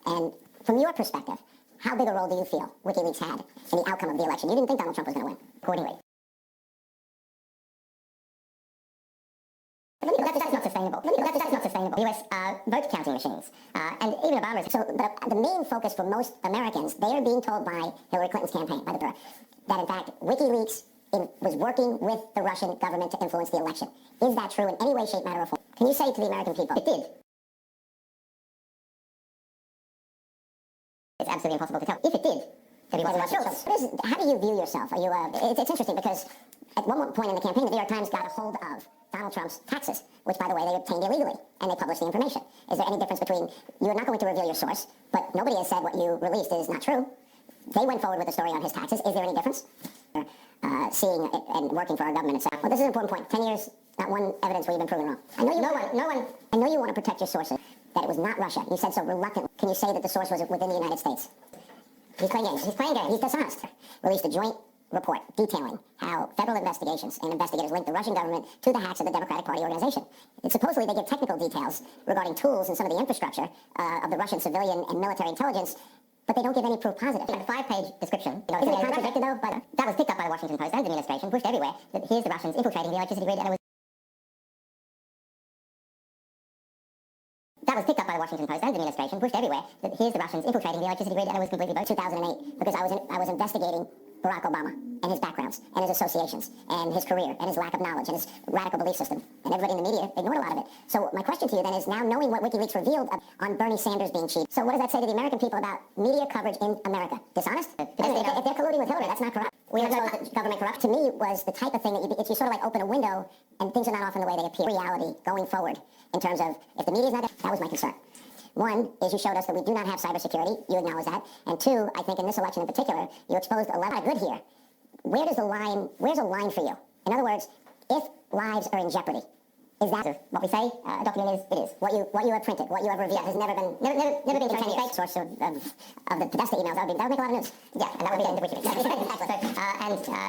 And from your perspective, how big a role do you feel WikiLeaks had in the outcome of the election? You didn't think Donald Trump was going to win, accordingly. That's not sustainable. That's not sustainable. U.S. vote counting machines, and even Obama's. So, but the main focus for most Americans, they are being told by Hillary Clinton's campaign, by the bureau, that in fact WikiLeaks was working with the Russian government to influence the election. Is that true in any way, shape, matter, or form? Can you say to the American people, it did? It's absolutely impossible to tell. If it did, then how do you view yourself? Are you? It's interesting because at one point in the campaign, the New York Times got a hold of Donald Trump's taxes, which, by the way, they obtained illegally, and they published the information. Is there any difference between you're not going to reveal your source, but nobody has said what you released is not true? They went forward with the story on his taxes. Is there any difference? Seeing it and working for our government itself. Well, this is an important point. 10 years, not one evidence where you've been proven wrong. I know I know you want to protect your sources. That it was not Russia. You said so reluctantly. Can you say that the source was within the United States? He's playing games. He's playing games. He's dishonest. Released a joint report detailing how federal investigations and investigators linked the Russian government to the hacks of the Democratic Party organization. And supposedly they give technical details regarding tools and some of the infrastructure of the Russian civilian and military intelligence, but they don't give any proof positive. A 5-page description. Isn't it contradicted though? But that was picked up by the Washington Post and the administration, pushed everywhere, that here's the Russians infiltrating the electricity grid, and it was that was picked up by the Washington Post and the administration, pushed everywhere, that here's the Russians infiltrating the electricity grid, and it was completely both 2008, because I was investigating Barack Obama and his backgrounds and his associations and his career and his lack of knowledge and his radical belief system. And everybody in the media ignored a lot of it. So my question to you then is, now knowing what WikiLeaks revealed on Bernie Sanders being cheated, so what does that say to the American people about media coverage in America? Dishonest? If they're colluding with Hillary, that's not corrupt. We have no government corrupt. To me, was the type of thing that you sort of like open a window and things are not often the way they appear. Reality going forward in terms of if the media's not there, that was my concern. One is you showed us that we do not have cybersecurity. You acknowledge that. And two, I think in this election in particular, you exposed a lot of good here. Where's a line for you? In other words, if lives are in jeopardy, is that what we say? A document is, it is. What you have printed, what you have revealed has never been fake source of the Podesta emails. That would make a lot of news. Yeah, and that would be the WikiLeaks. But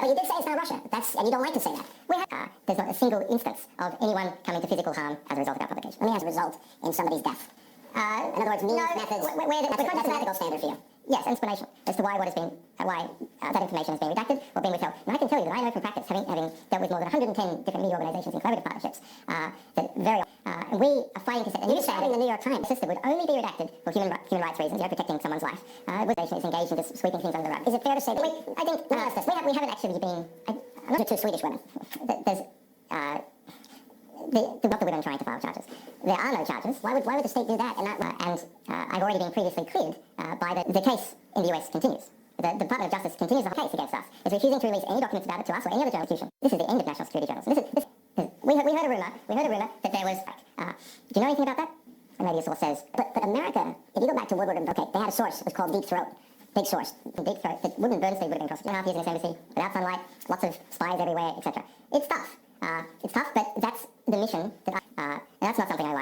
you did say it's not Russia. And you don't like to say that. There's not a single instance of anyone coming to physical harm as a result of that publication. Let me as a result in somebody's death. In other words, methods. That's an ethical standard for you. Yes, explanation as to why that information has been redacted or being withheld. And I can tell you that I know from practice, having dealt with more than 110 different media organizations in collaborative partnerships, that and we are fighting to set. And you describing the New York Times system would only be redacted for human rights reasons, protecting someone's life. Organization is engaged in just sweeping things under the rug. Is it fair to say that I think we haven't actually been. I'm not two Swedish women. There's not the women trying to file charges. There are no charges. Why would the state do that? And I've already been previously cleared by the case in the US continues. The Department of Justice continues the case against us. It's refusing to release any documents about it to us or any other journalism. This is the end of national security journalism. We heard a rumor that there was. Do you know anything about that? And maybe a source says. But America, if you go back to Woodward and they had a source. It was called Deep Throat. Big source. Deep Throat. That Woodward and Bernstein would have been across 2.5 years in this embassy without sunlight, lots of spies everywhere, etc. It's tough. But that's the mission. And that's not something I like.